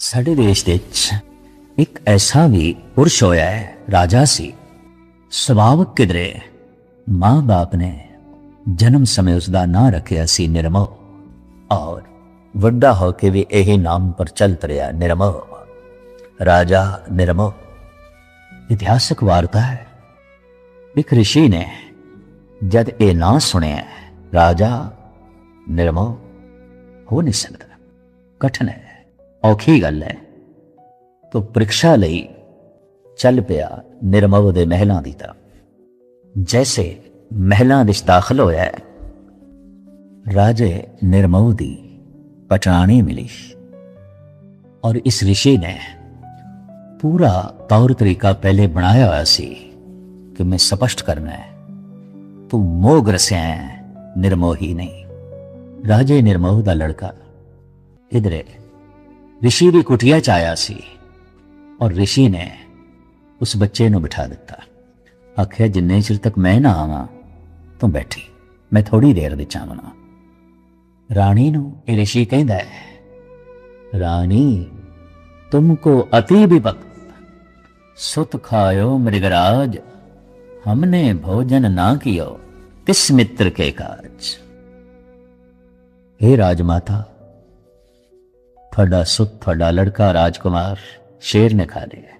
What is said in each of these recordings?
ਸਾਡੇ ਦੇਸ਼ ਵਿੱਚ ਇੱਕ ਐਸਾ ਵੀ ਪੁਰਸ਼ ਹੋਇਆ ਹੈ, ਰਾਜਾ ਸੀ। ਸੁਭਾਵਕ ਕਿਧਰੇ ਮਾਂ ਬਾਪ ਨੇ ਜਨਮ ਸਮੇਂ ਉਸ ਦਾ ਨਾਂ ਰੱਖਿਆ ਸੀ ਨਿਰਮੋਹ, ਔਰ ਵੱਡਾ ਹੋ ਕੇ ਵੀ ਇਹ ਨਾਮ ਪ੍ਰਚਲਿਤ ਰਿਹਾ, ਨਿਰਮੋਹ, ਰਾਜਾ ਨਿਰਮੋਹ। ਇਤਿਹਾਸਕ ਵਾਰਤਾ ਹੈ, ਇੱਕ ਰਿਸ਼ੀ ਨੇ ਜਦ ਇਹ ਨਾਂ ਸੁਣਿਆ, ਰਾਜਾ ਨਿਰਮੋਹ, ਹੋ ਨਹੀਂ ਸਕਦਾ, ਕਠਿਨ ਹੈ, ਔਖੀ ਗੱਲ ਹੈ, ਤੋ ਪ੍ਰੀਖਿਆ ਲਈ ਚੱਲ ਪਿਆ ਨਿਰਮੋਹ ਦੇ ਮਹਿਲਾਂ ਦੀ ਤਰਫ। ਜੈਸੇ ਮਹਿਲਾਂ ਵਿੱਚ ਦਾਖਲ ਹੋਇਆ, ਰਾਜੇ ਨਿਰਮੋਹ ਦੀ ਪਛਾਣੀ ਮਿਲੀ, ਔਰ ਇਸ ਰਿਸ਼ੀ ਨੇ ਪੂਰਾ ਤੌਰ ਤਰੀਕਾ ਪਹਿਲੇ ਬਣਾਇਆ ਹੋਇਆ ਸੀ ਕਿ ਮੈਂ ਸਪਸ਼ਟ ਕਰਨਾ ਹੈ, ਤੂੰ ਮੋਹ ਗ੍ਰਸਿਆ ਹੈ, ਨਿਰਮੋਹੀ ਨਹੀਂ। ਰਾਜੇ ਨਿਰਮੋਹ ਦਾ ਲੜਕਾ ਇਧਰੇ ਰਿਸ਼ੀ ਦੀ ਕੁਟੀਆ ਚ ਆਇਆ ਸੀ, ਔਰ ਰਿਸ਼ੀ ਨੇ ਉਸ ਬੱਚੇ ਨੂੰ ਬਿਠਾ ਦਿੱਤਾ। ਆਖਿਆ, ਜਿੰਨੇ ਚਿਰ ਤੱਕ ਮੈਂ ਨਾ ਆਵਾਂ ਤੂੰ ਬੈਠੀ, ਮੈਂ ਥੋੜੀ ਦੇਰ ਵਿੱਚ ਆਵਣਾ। ਰਾਣੀ ਨੂੰ ਇਹ ਰਿਸ਼ੀ ਕਹਿੰਦਾ ਹੈ, ਰਾਣੀ ਤੁਮਕੋ ਅਤੀ ਵਿਪਤ सुत खायो मृगराज, हमने भोजन ना कियो किस मित्र के काज। हे राजमाता, थोड़ा सुत, थोड़ा लड़का राजकुमार शेर ने खा लिया,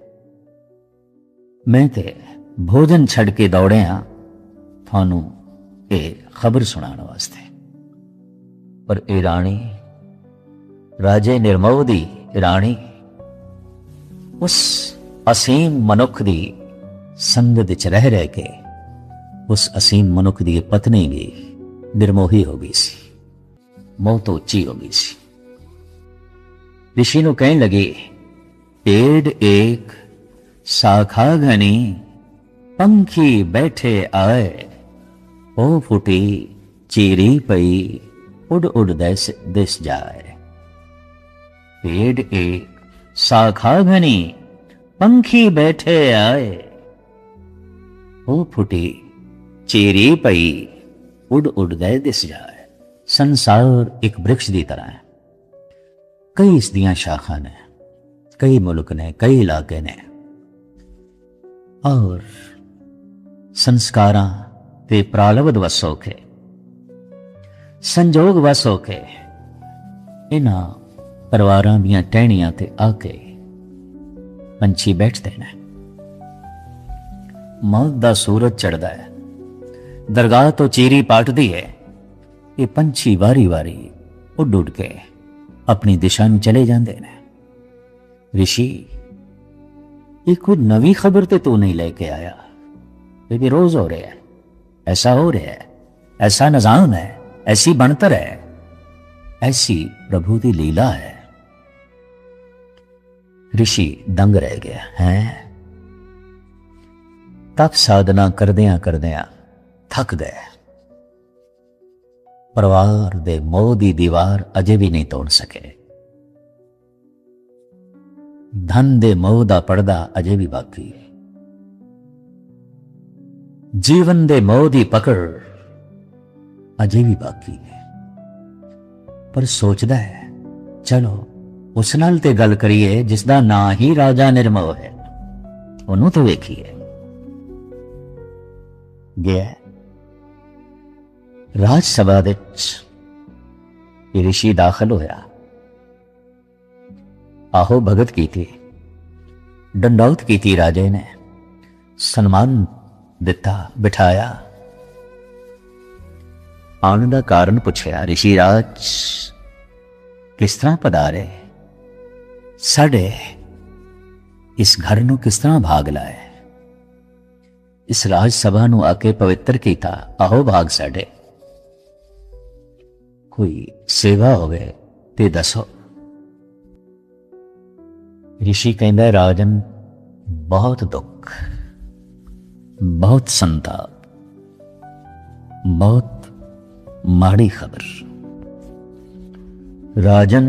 मैं ते भोजन छड़ के दौड़े हाँ थानू ये खबर सुनाने वास्ते। पर ए राणी, राजे निर्मोह दी राणी उस असीम मनुख दी संगत च रह के उस असीम मनुख दी पत्नी भी निर्मोही हो गई सी, मोह तो उच्ची हो गई सी। ऋषि नूं कहन लगे, पेड़ एक शाखा घनी, पंखी बैठे आए, ओ फुटी चीरी पई, उड़ उड़ दिस जाए। पेड़ एक शाखा घनी, पंखी बैठे आए, वो फुटी चेरी पई, उड़ उड़ गए दिस जाए। संसार एक वृक्ष की तरह है, कई इस दियां शाखा ने, कई मुल्क ने, कई इलाके ने, और संस्कारां ते प्रालब्ध वस होके, संजोग वस होके इन्हां परिवारां दियां टहनियां ते आके पंछी बैठते हैं। मौत दा सूरज चढ़ता है, दरगाह तो चीरी पाटती है, ये पंछी वारी वारी उड़ उड़ के अपनी दिशा में चले जाते हैं। ऋषि, ये कोई नवी खबर तो तू नहीं लेके आया, ये भी रोज हो रहा है, ऐसा हो रहा है, ऐसा निजाम है, ऐसी बनतर है, ऐसी प्रभु की लीला है। ऋषि दंग रह गया है, तप साधना करदियां करदियां थक गए। परिवार दे मोह दी दीवार अजे भी नहीं तोड़ सके, धन दे मोह दा पर्दा अजे भी बाकी है, जीवन दे मोह दी पकड़ अजे भी बाकी है। पर सोचदा है, चलो उस नाल ते गल करिए जिसदा ना ही राजा निर्मोह है, उन्होंने तो वेखिए। गया राज सभा विच ऋषि दाखिल होया, आहो भगत की थी, डंडौत की थी, राजे ने सन्मान दिता, बिठाया। आने का कारण पूछया, ऋषि राज किस तरह पधारे, साढ़े इस घर नूं किस तरह भाग लाए, इस राज सभा नूं आके पवित्र कीता, आहो भाग साढ़े, कोई सेवा होवे ते दसो। ऋषि कहंदा, राजन बहुत दुख, बहुत संताप, बहुत माड़ी खबर। राजन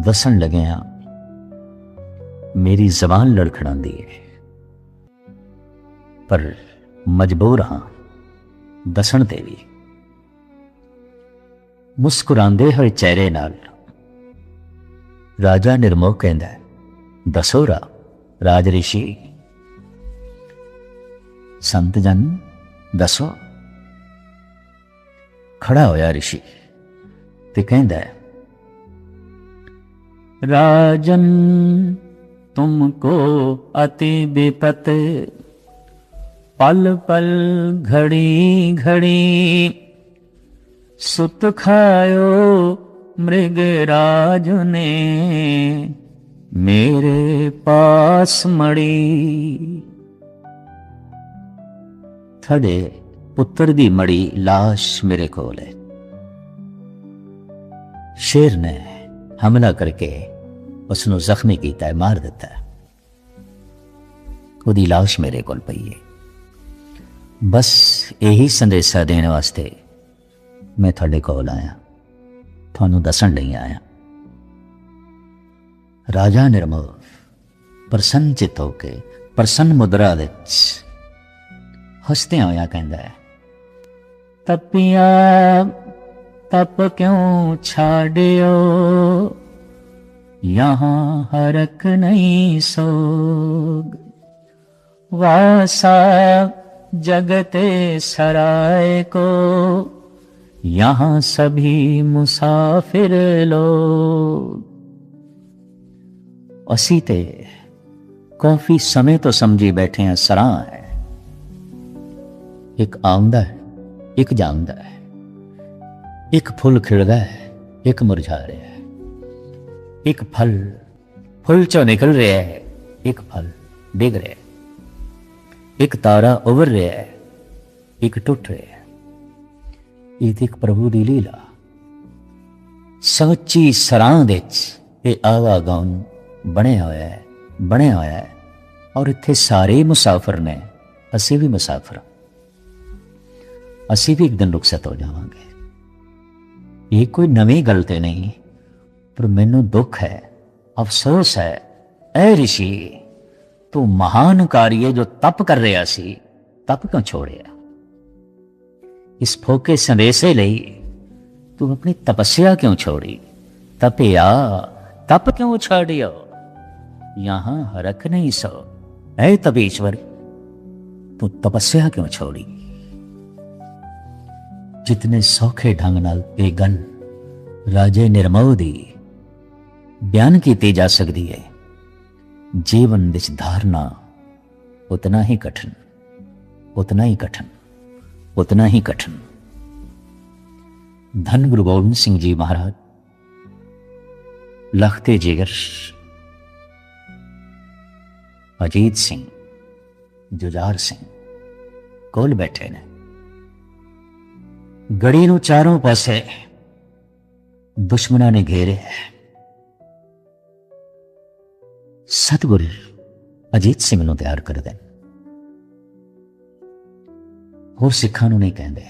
दसन लगे हाँ, मेरी जबान लड़खड़ांदी है, पर मजबूर हाँ दसन ते भी। मुस्कुरांदे हुए चेहरे नाल राजा निर्मोह कहता है, दसो राज ऋषि, संत जन दसो। खड़ा होया ऋषि ते कहता है, राजन तुमको अति विपत, पल पल घड़ी घड़ी, सुत खायो मृगराज ने, मेरे पास मड़ी। थड़े पुत्र दी मड़ी लाश मेरे कोल है। शेर ने हमला करके उसनों जख्मी किया है, मार दिता है। उसकी लाश मेरे कोल पई है। बस यही संदेशा देने वास्ते मैं थोड़े कोल आया, थानू दसन नहीं आया। राजा निर्मल प्रसन्न चित होके प्रसन्न मुद्रा विच हसते होया कहता है, तपिया तप क्यों छाड़ियो, यहाँ हरक नहीं सोग, वासा जगते सराय को, यहाँ सभी मुसाफिर लोग। असी ते काफी समय तो समझी बैठे हैं सराह है, एक आमदा है एक जामदा है, एक फुल खिड़दा है एक मुरझा रहा है, एक फल फुल चो निकल रहा है, एक फल डिग रहा है, एक तारा उभर रहा है एक टुट रहा है। ये एक प्रभु की लीला सच्ची सराह दे आवागमन बनया होया है और इत्थे सारे मुसाफिर ने, असी भी मुसाफिर, असी भी एक दिन रुखसत हो जावांगे। ये कोई नवी गल ते नहीं, पर मैनू दुख है, अफसोस है, ऐ ऋषि तू महान कार्य जो तप कर रहा सी, तप क्यों छोड़िया? इस फोके संदेशे लई तू अपनी तपस्या क्यों छोड़ी? तपिया तप क्यों छाड़ियो, यहां हरख नहीं सो। ऐ तपीश्वर तू तपस्या क्यों छोड़ी? जितने सौखे ढंग नाल ये गल राजे निर्मोह दी बयान की जा सकती है, जीवन विच धारना उतना ही कठिन, उतना ही कठिन, उतना ही कठिन। धन गुरु गोबिंद सिंह जी महाराज लखते जिगर अजीत सिंह जुझार सिंह कोल बैठे ने। गड़ी नूं चारों पासे दुश्मना ने घेरे है। सतगुरु अजीत सिंह नूं तैयार कर देन, होर सिखां नूं नहीं कहंदे।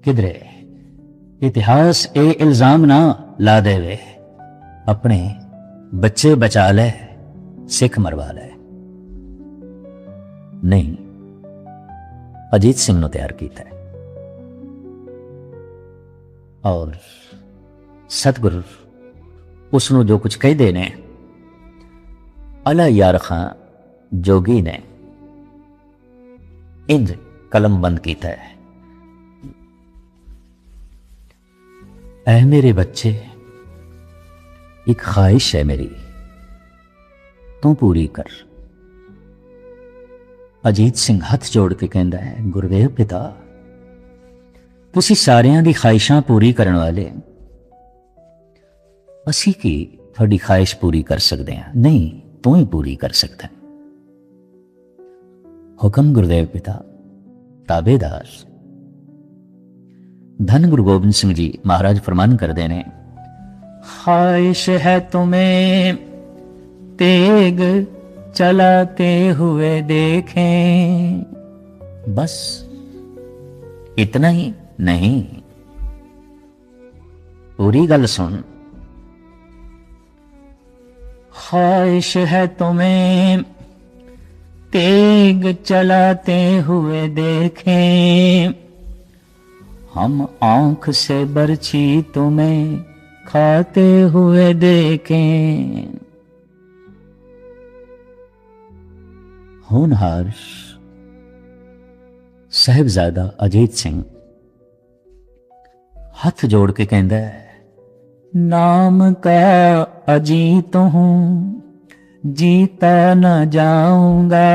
किधरे इतिहास ये इल्जाम ना ला देवे अपने बच्चे बचा ले सिख मरवा ले, नहीं, अजीत सिंह नूं तैयार किया है। और सतगुरु उसनों जो कुछ कहते ने, अला यार खां जोगी ने इंज कलम बंद किया है, ऐ मेरे बच्चे एक ख्वाहिश है मेरी, तू पूरी कर। अजीत सिंह हथ जोड़ के कहता है, गुरुदेव पिता तुसी सारियां दी ख्वाहिशां पूरी करने वाले, असी की थोड़ी ख्वाहिश पूरी कर सकते हैं? नहीं, तू ही पूरी कर सकता है। हुक्म गुरुदेव पिता, ताबेदार। धन गुरु गोबिंद सिंह जी महाराज फरमान कर देने, ख्वाहिश है तुम्हें तेग चलाते हुए देखें, बस इतना ही नहीं, पूरी गल सुन। ख्वाहिश है तुम्हें तेग चलाते हुए देखें, हम आंख से बरछी तुम्हें खाते हुए देखें। होनहार साहिबजादा अजीत सिंह हथ जोड़ के कहता है, नाम का अजीत हूं, जीता न जाऊंगा,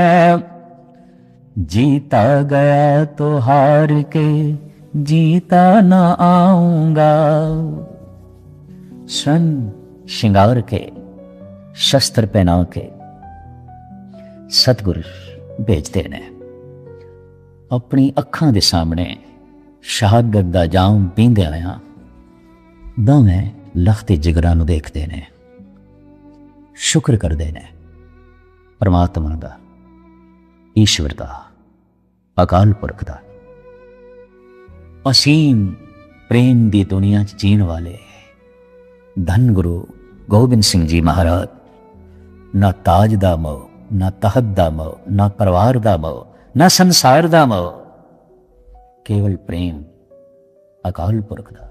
जीता गया तो हार के जीता न आऊंगा। सन श्रृंगार के शस्त्र पहना के सतगुर भेजते ने अपनी अखां दे सामने शहादत दा जाम पींदे आया दोवें लखते जिगरां नूं देखते ने, शुक्र करते ने परमात्मा दा, ईश्वर दा, अकाल पुरख दा। असीम प्रेम दी दुनिया च जीण वाले धन गुरु गोबिंद सिंह जी महाराज ना ताज दा मोह, ना तहत दा मोह, ना परिवार दा मोह, ना संसार दा मोह, केवल प्रेम अकाल पुरख दा।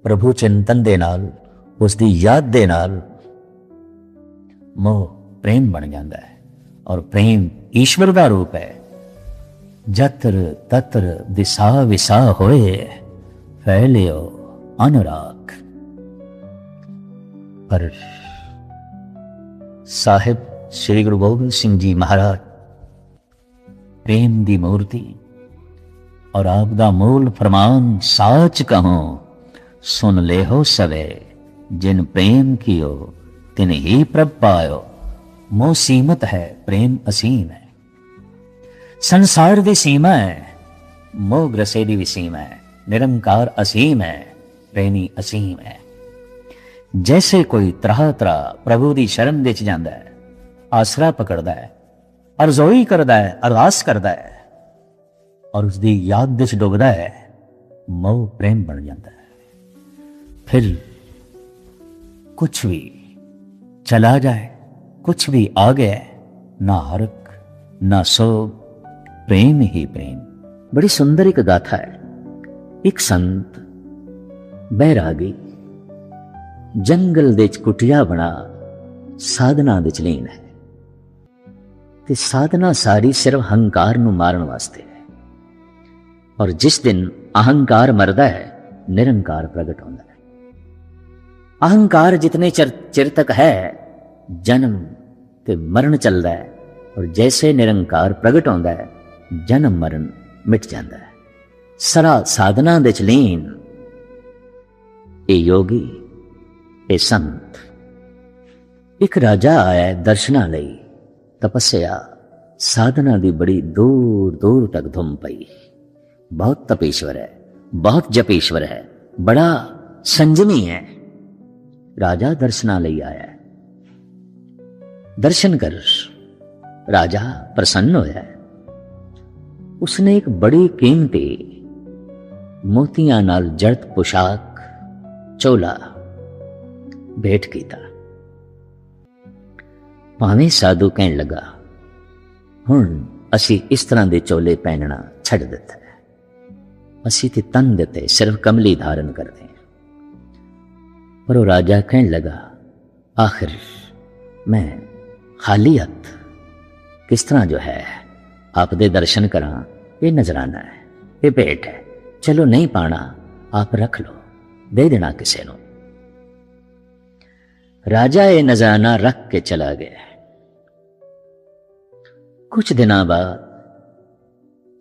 प्रभु चिंतन दे नाल, उसदी याद दे नाल मोह प्रेम बन जाता है और प्रेम ईश्वर का रूप है। जत्र तत्र दिशा विसा होए फैलियो अनुराग। पर साहिब श्री गुरु गोबिंद सिंह जी महाराज प्रेम दी मूर्ति और आपदा मूल फरमान साच कहो सुन ले हो सवे, जिन प्रेम कियो तिन ही प्रभ पायो। मोह सीमित है, प्रेम असीम है। संसार दी सीमा है, मोह ग्रसे दी भी सीमा है। निरंकार असीम है, प्रेमी असीम है। जैसे कोई त्राह त्राह प्रभु दी शरण विच जांदा है, आसरा पकड़दा है, अरज़ोई करदा है, अरदास करदा है और उसदी याद विच डुबदा है, मोह प्रेम बन जाता है। फिर कुछ भी चला जाए, कुछ भी आ गया, ना हर्क ना सोग, प्रेम ही प्रेम। बड़ी सुंदर एक गाथा है। एक संत बैरागी जंगल दे कुटिया बना साधना दे लीन है ते साधना सारी सिर्फ हंकार नूं मारन वास्ते है। और जिस दिन अहंकार मरदा है, निरंकार प्रगट होता है। अहंकार जितने चिर तक है, जन्म ते मरण चलता है, और जैसे निरंकार प्रगट होता है, जन्म मरण मिट जाता है। सरा साधना दे लीन ए योगी, ए संत। एक राजा आया दर्शना लई, तपस्या साधना दी बड़ी दूर दूर तक धुम पई। बहुत तपेश्वर है, बहुत जपेश्वर है, बड़ा संजमी है। राजा दर्शना लई आया है। दर्शन कर राजा प्रसन्न होया है। उसने एक बड़ी कीमती मोतियां नाल जड़त पोशाक चोला भेंट कीता। भावें साधु कहन लगा, हुण असी इस तरह दे चोले पहनना छड़ दिता है, असी ते तन दिते सिर्फ कमली धारण करते हैं। पर वो राजा कहन लगा, आखिर मैं खाली हथ किस तरह जो है आप दे दर्शन करा, ये नजराना है, ये भेंट है, चलो नहीं पाना आप रख लो, दे देना किसी को। राजा ये नजराना रख के चला गया। कुछ दिनों बाद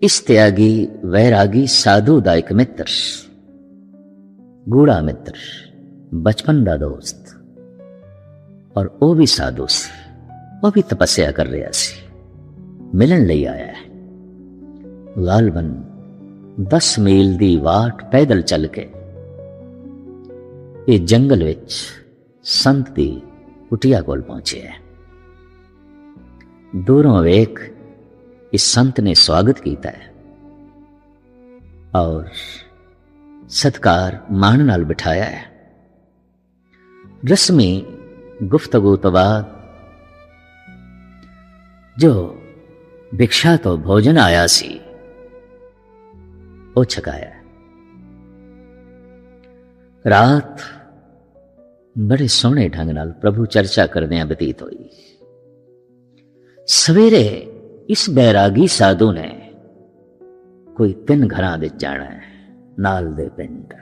इस त्यागी वैरागी साधु दा एक मित्र, गूढ़ा मित्र, बचपन दा दोस्त, और वो भी साधु सी, वो भी तपस्या कर रहा सी, मिलन लई आया है। गालबन 10 मील दी वाट पैदल चल के ये जंगल विच संत दी कुटिया कोल पहुंचे है। दूरों वेख इस संत ने स्वागत किया है और सत्कार मान नाल बिठाया है। रस्मी गुफ्तगू तो बाद जो भिक्षा तो भोजन आया सी वो छकाया। रात बड़े सोहने ढंग नाल प्रभु चर्चा करदियां बतीत होई। सवेरे इस बैरागी साधु ने कोई 3 घरां विच जाना है, नाल दे पिंड।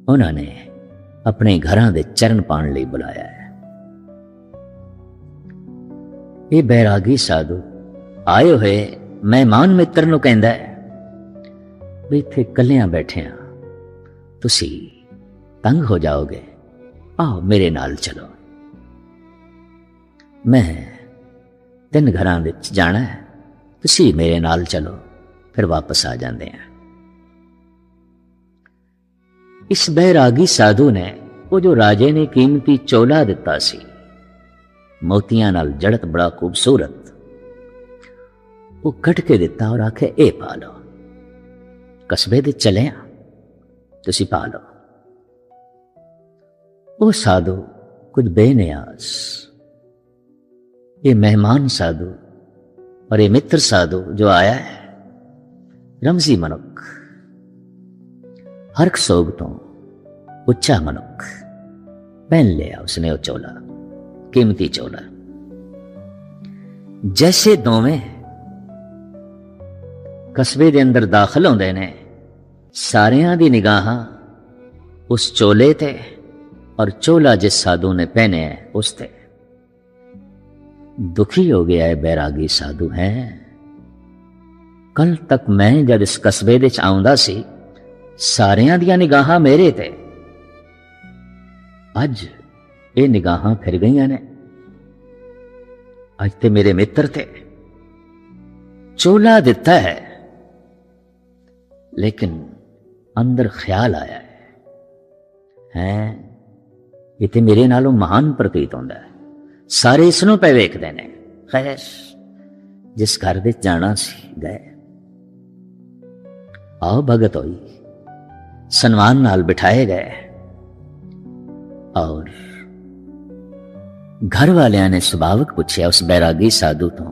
उन्होंने अपने घरां दे चरण पाण लई बुलाया है। ये बैरागी साधु आए हुए मेहमान मित्र नूं कहंदा है भी इत्थे कल्लियां बैठे हां, तुसी तंग हो जाओगे, आओ मेरे नाल चलो। मैं 3 घरां विच जाना है, तुसी मेरे नाल चलो, फिर वापस आ जांदे हैं। इस बैरागी साधु ने वो जो राजे ने कीमती चोला दिता सी, मोतियां नाल जड़त बड़ा खूबसूरत, वो कट के दिता और आखे ए पा लो, कस्बे दे चले आ, तुसी पा लो। वो साधु कुछ बेनियाज, ये मेहमान साधु और ये मित्र साधु जो आया है, रमजी मनुख, हरख सोग तो उच्चा मनुख, पहन लिया उसने वो चोला, कीमती चोला। जैसे दोवें कस्बे दे अंदर दाखिल होंदे ने, सारियां दी निगाहां उस चोले ते और चोला जिस साधु ने पहने है उस ते। दुखी हो गया है बैरागी साधु है। कल तक मैं जब इस कस्बे दे आउंदा सी, सारियां दियां निगाहां मेरे ते, अज ये निगाहां फिर गईयां ने, अज ते मेरे मित्र थे। चोला दिता है लेकिन अंदर ख्याल आया है ये ते मेरे नालों महान प्रतीत होंदा है, सारे इसनों पे वेखदे ने। खैर जिस घर दे जाना सी गए, आओ भगत होई, सन्मान नाल बिठाए गए और घर वालियां ने सुभावक पूछया उस बैरागी साधु तो,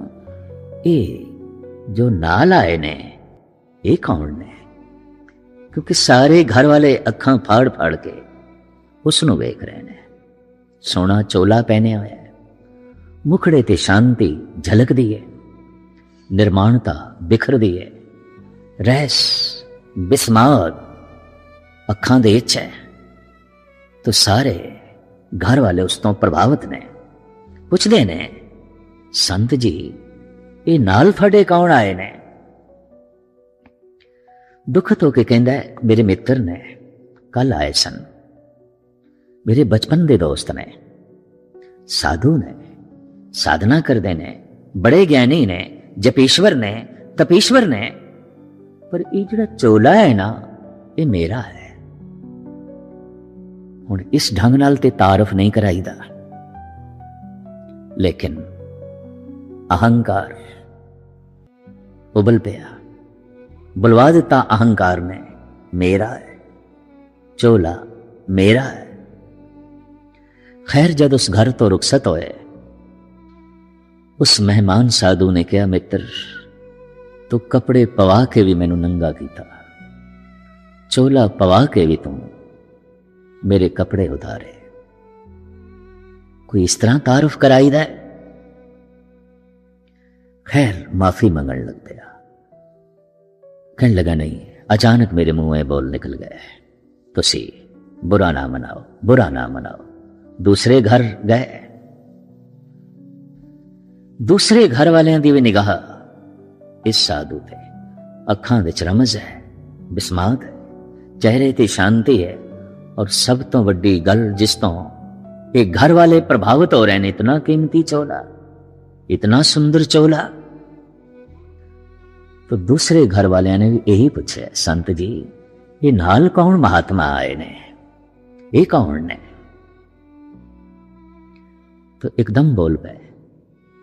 ये जो नाल आए ने ये कौन ने? क्योंकि सारे घर वाले अखां फाड़ फाड़ के उसनू वेख रहे ने। सोना चोला पहने होया है, मुखड़े ते शांति झलक दी है, निर्माणता बिखर दी है, रहस बिस्माद अखां दे विच है। तो सारे घर वाले उस तो प्रभावित ने, पुछदे ने संत जी ये नाल फड़े कौन आए ने? दुखत होके कहंदा है मेरे मित्र ने कल आए सन, मेरे बचपन दे दोस्त ने, साधु ने, साधना करदे ने, बड़े ज्ञानी ने, जपेश्वर ने, तपेश्वर ने, पर ये जिहड़ा चोला है ना ये मेरा है। हुण इस ढंग नाल ते तारफ नहीं कराईदा, लेकिन अहंकार उबल पिया, बुलवा दिता अहंकार ने, मेरा है चोला, मेरा है। खैर जब उस घर तो रुखसत होए, उस मेहमान साधु ने कहा मित्र तू कपड़े पवा के भी मैनू नंगा कीता, चोला पवा के भी तू मेरे कपड़े उतारे, कोई इस तरह तारुफ कराईदा है? खैर माफी मंगण लग गया, कहने लगा नहीं, अचानक मेरे मुंह में बोल निकल गए, तुसी बुरा ना मनाओ, बुरा ना मनाओ। दूसरे घर गए, दूसरे घर वालियां दी भी निगाह इस साधु ते, अखां विच रमज है, बिस्मात है, चेहरे ते शांति है, और सब तो वड्डी गल जिस तो ये घर वाले प्रभावित हो रहे हैं, इतना कीमती चोला, इतना सुंदर चोला। तो दूसरे घर वालियां ने भी यही पूछा, संत जी ये नाल कौन महात्मा आए ने, ये कौन ने? तो एकदम बोल पे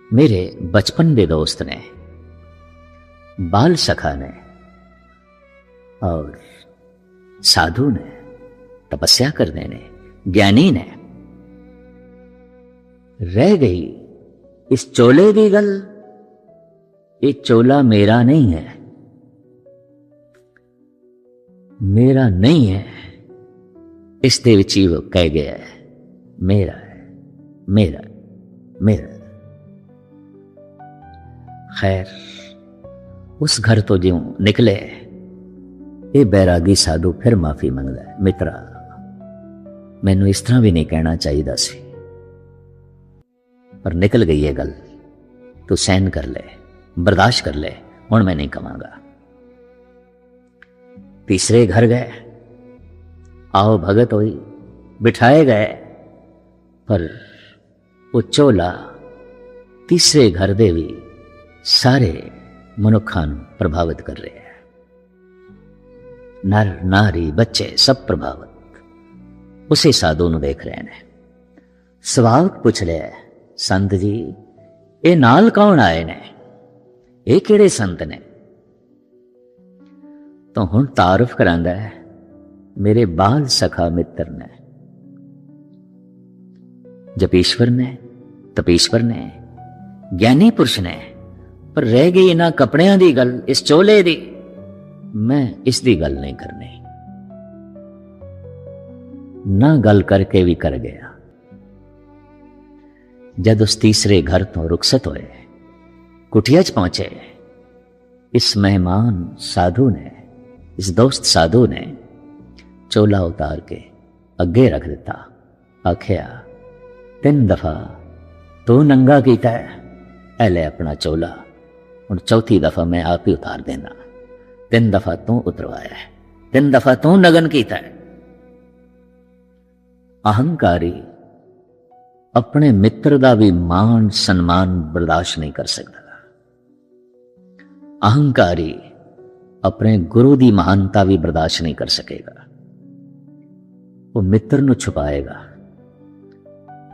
मेरे बचपन दे दोस्त ने, बाल सखा ने और साधु ने, तपस्या करने ने, ज्ञानी ने। रह गई इस चोले की गल, ये चोला मेरा नहीं है, मेरा नहीं है, ਇਸ ਦੇ ਵਿੱਚ ਹੀ ਉਹ ਕਹਿ ਗਿਆ ਹੈ, ਮੇਰਾ ਹੈ, ਮੇਰਾ, ਮੇਰਾ। खैर उस घर तो ज्यों निकले ये बैरागी साधु फिर माफी मंगदा है, मित्रा मैनू इस तरह भी नहीं कहना चाहिए सी, पर निकल गई है गल, तू सहन कर ले, बर्दाश्त कर ले, हुण मैं नहीं कहांगा। तीसरे घर गए, आओ भगत हुई, बिठाए गए, पर वो चोला तीसरे घर दे भी सारे मनुखा प्रभावित कर रहे हैं। नर नारी बच्चे सब प्रभावित उसी साधु नूं देख रहे हैं। स्वागत पूछ लिया, संत जी ये नाल कौन आए ने, ये किहड़े संत ने? तो हुण तारुफ करांदा है, मेरे बाल सखा मित्र ने, जपेश्वर ने, तपेश्वर ने, ज्ञानी पुरुष ने। पर रह गई इन्हां कपड़ियां दी गल, इस चोले दी, मैं इसदी गल नहीं करनी। ना गल करके भी कर गया। जद उस तीसरे घर तो रुखसत होए, कुटिया च पहुंचे, इस मेहमान साधु ने, इस दोस्त साधु ने चोला उतार के अगे रख दिता। आखिया, 3 दफा तू नंगा कीता है, ऐ ले अपना चोला, हुण चौथी दफा मैं आप ही उतार देना। 3 दफा तू उतरवाया है, 3 दफा तू नगन कीता है। अहंकारी अपने मित्र का भी मान सन्मान बर्दाश्त नहीं कर सकता। अहंकारी अपने गुरु की महानता भी बर्दाश्त नहीं कर सकेगा। वो मित्र नूं छुपाएगा।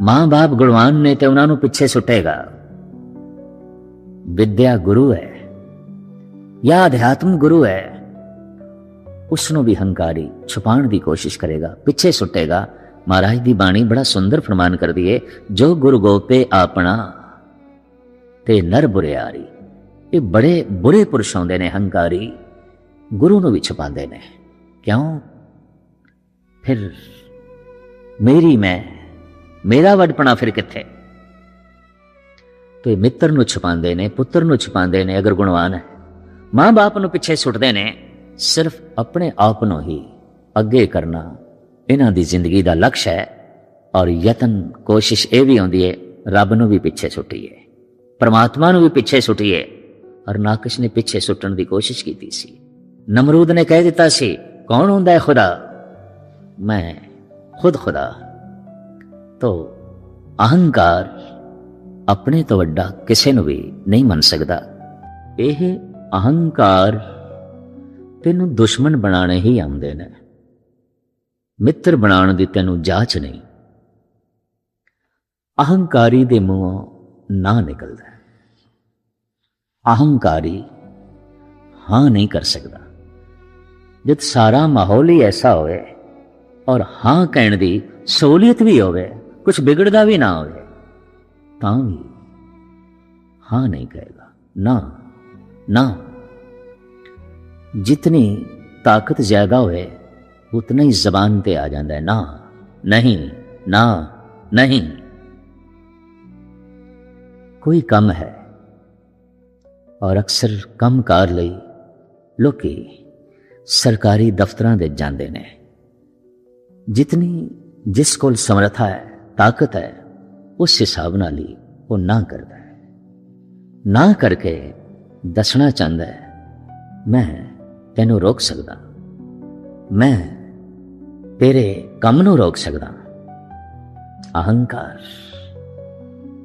मां बाप गुणवान ने तो उन्होंने पिछे सुटेगा। विद्या गुरु है या अध्यात्म गुरु है, उसनों भी हंकारी छुपाण की कोशिश करेगा, पिछे सुटेगा। महाराज की बाणी बड़ा सुंदर फरमान कर दी है, जो गुरु गोपे आपना ते नर बुरियारी। ये बड़े बुरे पुरुष आउंदे ने हंकारी, गुरु नूं भी छुपांदे ने। क्यों? फिर मेरी मैं, मेरा वडपना फिर किथे? तो ये मित्र नूं छुपांदे ने, पुत्र नूं छुपांदे ने अगर गुणवान है। मां बाप नूं पिछे सुटदे ने, सिर्फ अपने आप नूं ही अगे करना इन्हां दी जिंदगी दा लक्ष्य है। और यतन कोशिश ये भी आउंदी है, रब नूं भी पिछे सुटीए, परमात्मा नूं भी पिछे सुटीए। और नाकश ने पिछे सुटण की कोशिश की सी। नमरूद ने कह दिता सी, कौन हुंदा है खुदा? मैं खुद खुदा। तो अहंकार अपने तो वड्डा किसी नूं भी नहीं मन सकता। यह अहंकार तेनू दुश्मन बनाने ही आउंदे ने, मित्र बनाने दी तेनू जाच नहीं। अहंकारी दे मूहों ना निकलदा। अहंकारी हां नहीं कर सकता। जब सारा माहौल ही ऐसा होए और हां कहने दी सहूलियत भी होवे, कुछ बिगड़दा भी ना होवे, तां भी हां नहीं कहेगा। ना ना, जितनी ताकत ज्यादा होए उतना ही जबान पे आ जाता है, ना नहीं, ना नहीं। कोई कम है और अक्सर कम कार लई लोकी सरकारी दफ्तरां दे जांदे ने। जितनी जिस कोल समर्था है, ताकत है, उस हिसाब नाल ही वो ना करता है। ना करके दसना चाहता है, मैं तेनू रोक सकदा, मैं तेरे कम नू रोक सकदा। अहंकार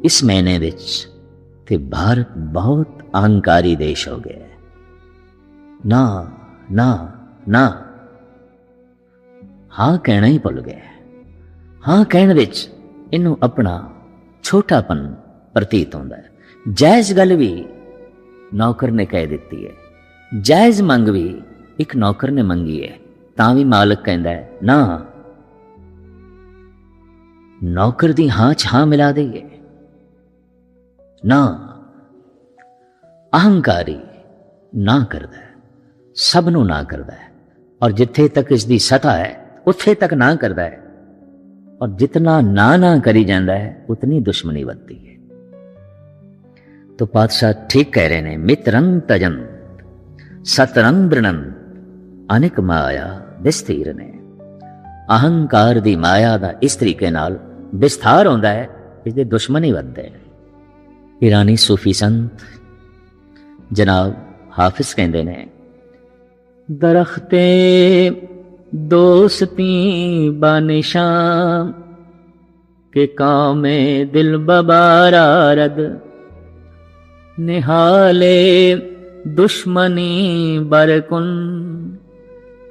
इस महीने विच ते भारत बहुत अहंकारी देश हो गया है। ना ना ना, हां कहना ही भुल गया। हां कहने विच इनू अपना छोटापन प्रतीत होता है। जायज गल भी नौकर ने कह दी है, जायज मंग भी एक नौकर ने मंगी है, तां भी मालिक कहता है ना। नौकर दी हां च हां मिला देइए ना। अहंकारी ना करता है, सब नू ना करता है। और जिथे तक इसकी सतह है उत्थे तक ना करता है, और जितना ना करी जाता है उतनी दुश्मनी बनती है। तो पातशाह ठीक कह रहे ने, मित्रं तजन सतरं बृणन अनेक माया विस्तीर ने। अहंकार दी माया का इस तरीके नाल विस्तार होंदा है, इसके दुश्मन ही बनते हैं। ईरानी सूफी संत जनाब हाफिज कहते ने, दरख्ते दोस्ती बानिशां के कामे दिल बबारा रद, निहाले दुश्मनी बरकुन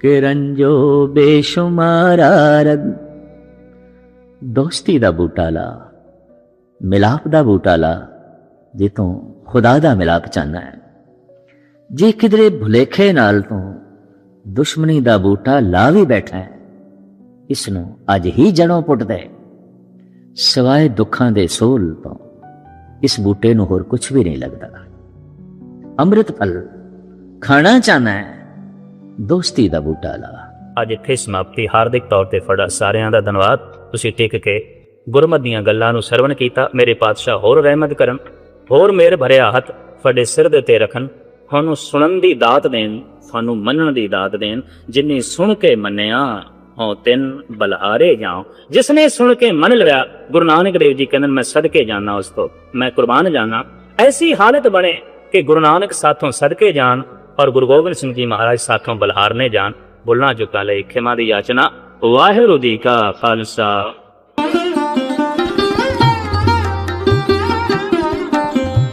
के रंजो बेशुमारा रद। दोस्ती दा बूटा ला, मिलाप दा बूटा ला, जे तू खुदा दा मिलाप चाहना है। जे किधरे भुलेखे नाल तू दुश्मनी दा बूटा ला भी बैठा है, इसनों अज ही जड़ों पुट दे। सिवाय दुखां दे सोल तो इस बूटे नूं होर कुछ भी नहीं लगता। अमृत फल खाना चाहना है, दोस्ती दा बूटा ला। अज इत्थे समाप्ति। हार्दिक तौर ते तुहाडा सारिआं दा धन्नवाद। तुसीं टिक के गुरमत दीआं गल्लां नूं सरवण कीता। मेरे पातशाह होर रहमत करन, होर मेहर भरिआ हत्थ तुहाडे सिर दे उत्ते रखन, तुहानूं सुणन दी दात देन, तुहानूं मनण दी दात देन। जिन्नी सुण के मन्निआ हों तिन बलहारे जाओ। जिसने सुन के मन लिया, गुरु नानक देव जी कहंदे मैं सदके जाना, उस तो मैं कुर्बान जाना। ऐसी हालत बने कि गुरु नानक साथों सदके जान और गुरु गोबिंद सिंह जी महाराज साथों बलहारने जान। बुलना चुका ले खिमा दी याचना। वाहिगुरू जी का खालसा।